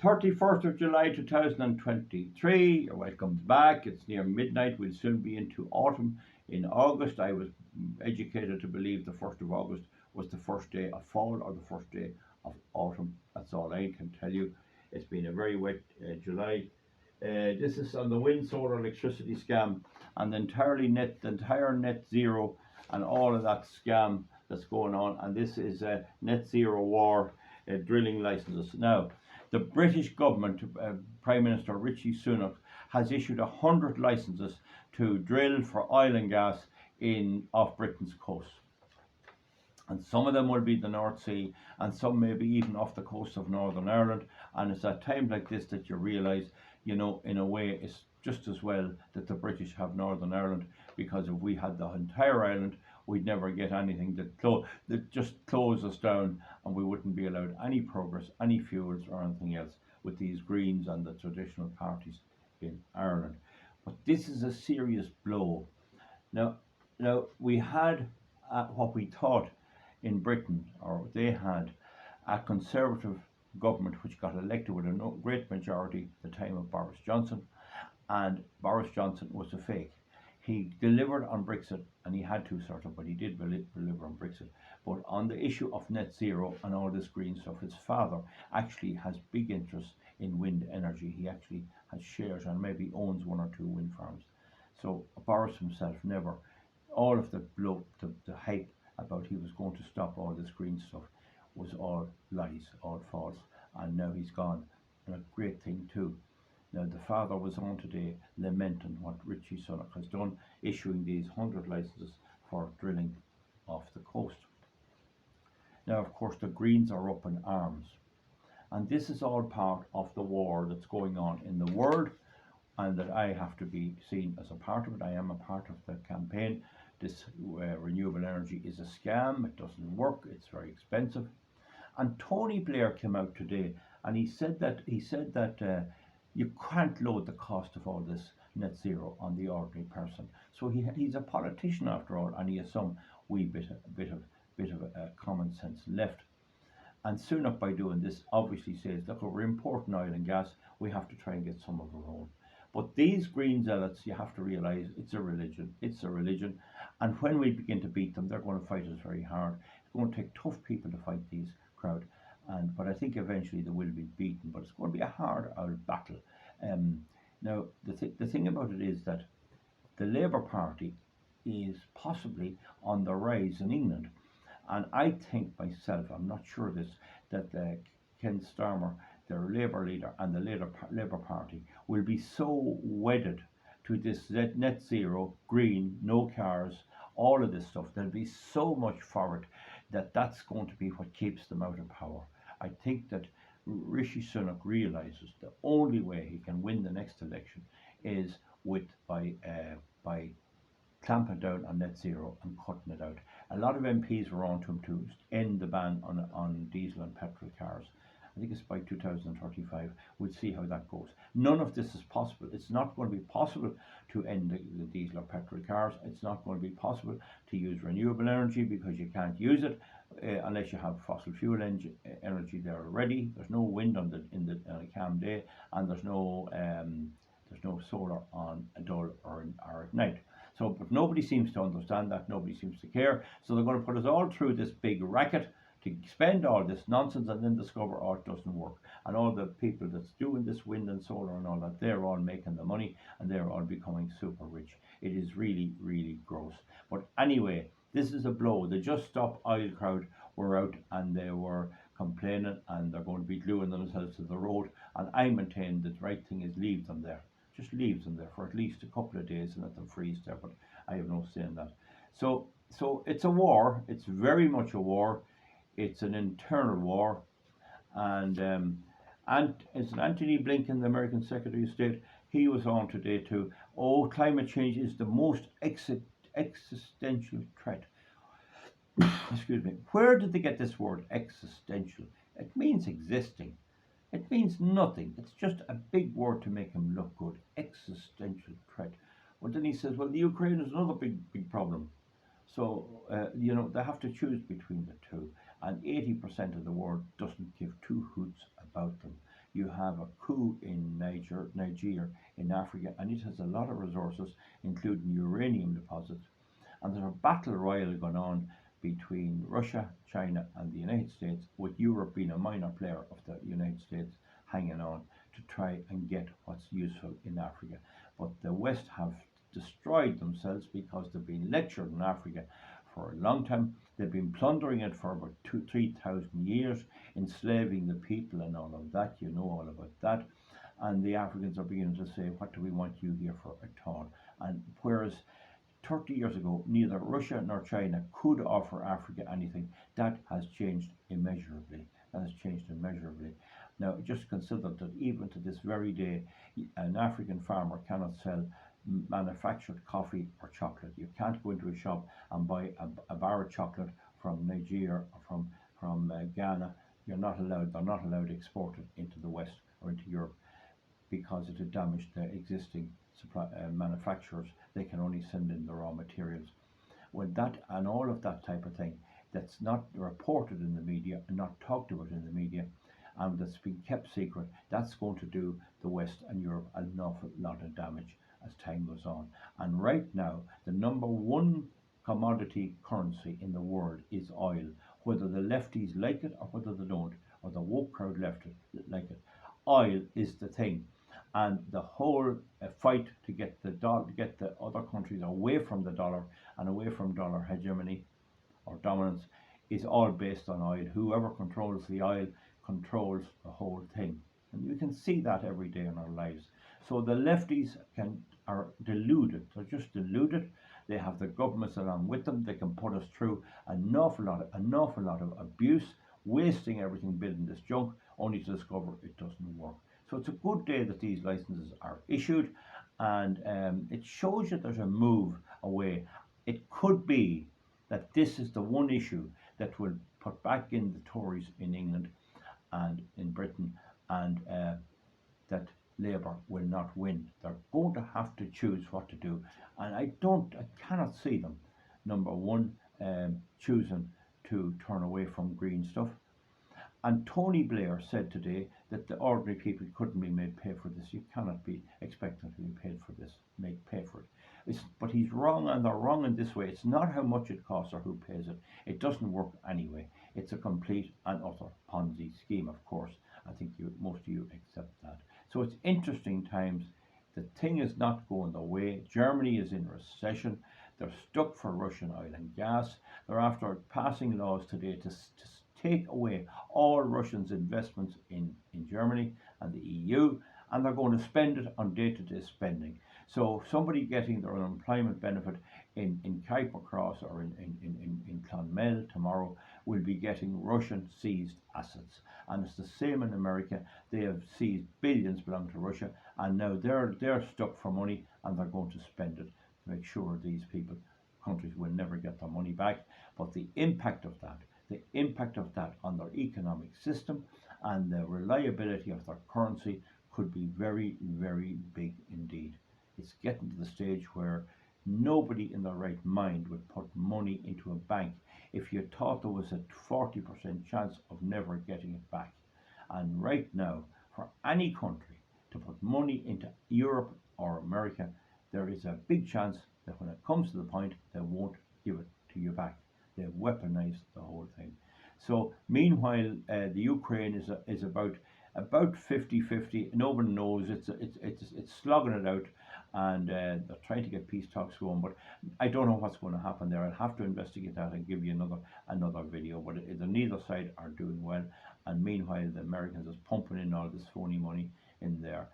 31st of July 2023. You're welcome back. It's near midnight. We'll soon be into autumn. In August, I was educated to believe the 1st of August was the first day of fall or the first day of autumn. That's all I can tell you. It's been a very wet July. This is on the wind, solar, electricity scam, and the entire net zero and all of that scam that's going on. And this is a net zero war drilling licenses. Now, the British government, Prime Minister Rishi Sunak, has issued 100 licenses to drill for oil and gas off Britain's coast. And some of them will be the North Sea, and some maybe even off the coast of Northern Ireland. And it's at times like this that you realise, in a way, it's just as well that the British have Northern Ireland, because if we had the entire island, we'd never get anything that just close us down, and we wouldn't be allowed any progress, any fuels or anything else with these Greens and the traditional parties in Ireland. But this is a serious blow. Now we had what we thought in Britain, or they had a Conservative government which got elected with a great majority at the time of Boris Johnson, and Boris Johnson was a fake. He delivered on Brexit, and he had to but he did deliver on Brexit. But on the issue of net zero and all this green stuff, his father actually has big interest in wind energy. He actually has shares and maybe owns one or two wind farms. So Boris himself never, all of the hype about he was going to stop all this green stuff was all lies, all false, and now he's gone. And a great thing too. Now the father was on today lamenting what Rishi Sunak has done, issuing these 100 licenses for drilling off the coast. Now of course the Greens are up in arms, and this is all part of the war that's going on in the world, and that I have to be seen as a part of it. I am a part of the campaign. This renewable energy is a scam. It doesn't work. It's very expensive. And Tony Blair came out today and he said that you can't load the cost of all this net zero on the ordinary person. So he's a politician after all, and he has some wee bit of common sense left. And Sunak, by doing this, obviously says, look, we're importing oil and gas. We have to try and get some of our own. But these green zealots, you have to realise, it's a religion. It's a religion. And when we begin to beat them, they're going to fight us very hard. It's going to take tough people to fight these crowd. But I think eventually they will be beaten. But it's going to be a hard old battle. Now, the thing about it is that the Labour Party is possibly on the rise in England. And I think myself, I'm not sure of this, that Ken Starmer, their Labour leader, and the Labour Party will be so wedded to this net zero, green, no cars, all of this stuff. There'll be so much for it that that's going to be what keeps them out of power. I think that Rishi Sunak realises the only way he can win the next election is by clamping down on net zero and cutting it out. A lot of MPs were on to him to end the ban on diesel and petrol cars. I think it's by 2035. We'll see how that goes. None of this is possible. It's not going to be possible to end the diesel or petrol cars. It's not going to be possible to use renewable energy, because you can't use it unless you have fossil fuel energy there already. There's no wind on a calm day, and there's no solar on a dull or at night. So, but nobody seems to understand that. Nobody seems to care. So they're going to put us all through this big racket to spend all this nonsense, and then discover, oh, it doesn't work. And all the people that's doing this wind and solar and all that, they're all making the money, and they're all becoming super rich. It is really, really gross. But anyway, this is a blow. The Just Stop Oil crowd were out, and they were complaining, and they're going to be gluing themselves to the road. And I maintain that the right thing is leave them there. Just leave them there for at least a couple of days and let them freeze there. But I have no say in that. So it's a war. It's very much a war. It's an internal war, and Anthony Blinken, the American Secretary of State, he was on today too. Oh, climate change is the most existential threat. Excuse me. Where did they get this word existential? It means existing. It means nothing. It's just a big word to make him look good. Existential threat. Well, then he says, well, the Ukraine is another big problem. So, they have to choose between the two. And 80% of the world doesn't give two hoots about them. You have a coup in Niger in Africa, and it has a lot of resources, including uranium deposits. And there's a battle royal going on between Russia, China, and the United States, with Europe being a minor player of the United States hanging on to try and get what's useful in Africa. But the West have destroyed themselves because they've been lectured in Africa for a long time. They've been plundering it for about 3,000 years, enslaving the people and all of that. You know all about that. And the Africans are beginning to say, what do we want you here for at all? And whereas 30 years ago, neither Russia nor China could offer Africa anything, that has changed immeasurably. That has changed immeasurably. Now, just consider that even to this very day, an African farmer cannot sell manufactured coffee or chocolate. You can't go into a shop and buy a bar of chocolate from Nigeria or from Ghana. You're not allowed. They're not allowed to export it into the West or into Europe because it would damage the existing supply, manufacturers. They can only send in the raw materials. With that and all of that type of thing, that's not reported in the media and not talked about in the media, and that's been kept secret, that's going to do the West and Europe an awful lot of damage as time goes on. And right now, the number one commodity currency in the world is oil, whether the lefties like it or whether they don't, or the woke crowd left it like it. Oil is the thing, and the whole fight to get the get the other countries away from the dollar and away from dollar hegemony or dominance is all based on oil. Whoever controls the oil controls the whole thing, and you can see that every day in our lives. So the lefties are deluded. They're just deluded. They have the governments along with them. They can put us through an awful lot of abuse, wasting everything, building this junk, only to discover it doesn't work. So it's a good day that these licenses are issued, and it shows you there's a move away. It could be that this is the one issue that will put back in the Tories in England and in Britain, and that Labour will not win. They're going to have to choose what to do, and I cannot see them, number one, choosing to turn away from green stuff. And Tony Blair said today that the ordinary people couldn't be made pay for this. You cannot be expected to be paid for this, make pay for it. But he's wrong, and they're wrong in this way. It's not how much it costs or who pays it. It doesn't work anyway. It's a complete and utter Ponzi scheme, of course. I think most of you accept that. So it's interesting times. The thing is not going the way. Germany is in recession. They're stuck for Russian oil and gas. They're after passing laws today to take away all Russians' investments in Germany and the EU, and they're going to spend it on day-to-day spending. So somebody getting their unemployment benefit in Cross or in Clonmel tomorrow will be getting Russian seized assets. And it's the same in America. They have seized billions belong to Russia, and now they're stuck for money, and they're going to spend it to make sure these countries will never get their money back. But the impact of that on their economic system and the reliability of their currency could be very, very big indeed. It's getting to the stage where nobody in their right mind would put money into a bank if you thought there was a 40% chance of never getting it back. And right now, for any country to put money into Europe or America, there is a big chance that when it comes to the point, they won't give it to you back. They've weaponized the whole thing. So meanwhile, the Ukraine is about 50-50. No one knows. It's slogging it out, and they're trying to get peace talks going. But I don't know what's going to happen there. I'll have to investigate that and give you another video. But neither side are doing well, and meanwhile the Americans is pumping in all this phony money in there.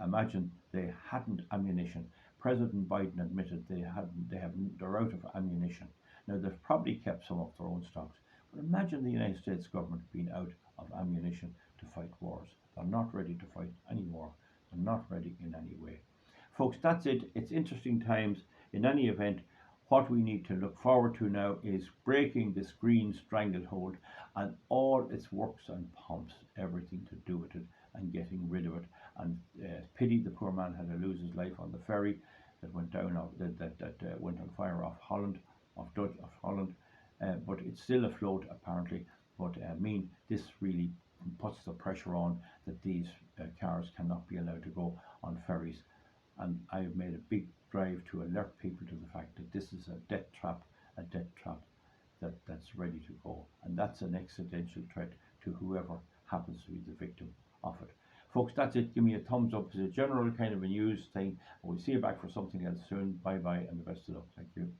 Imagine they hadn't ammunition. President Biden admitted they're out of ammunition. Now, they've probably kept some of their own stocks, but imagine the United States government being out of ammunition to fight wars. They're not ready to fight any war. They're not ready in any way. Folks, that's it. It's interesting times. In any event, what we need to look forward to now is breaking this green stranglehold and all its works and pomps, everything to do with it, and getting rid of it. And pity the poor man had to lose his life on the ferry that went down, that went on fire off Holland. Of Holland, but it's still afloat apparently. But this really puts the pressure on that these cars cannot be allowed to go on ferries. And I have made a big drive to alert people to the fact that this is a death trap that's ready to go. And that's an existential threat to whoever happens to be the victim of it. Folks, that's it. Give me a thumbs up. It's a general kind of a news thing. We'll see you back for something else soon. Bye bye and the best of luck. Thank you.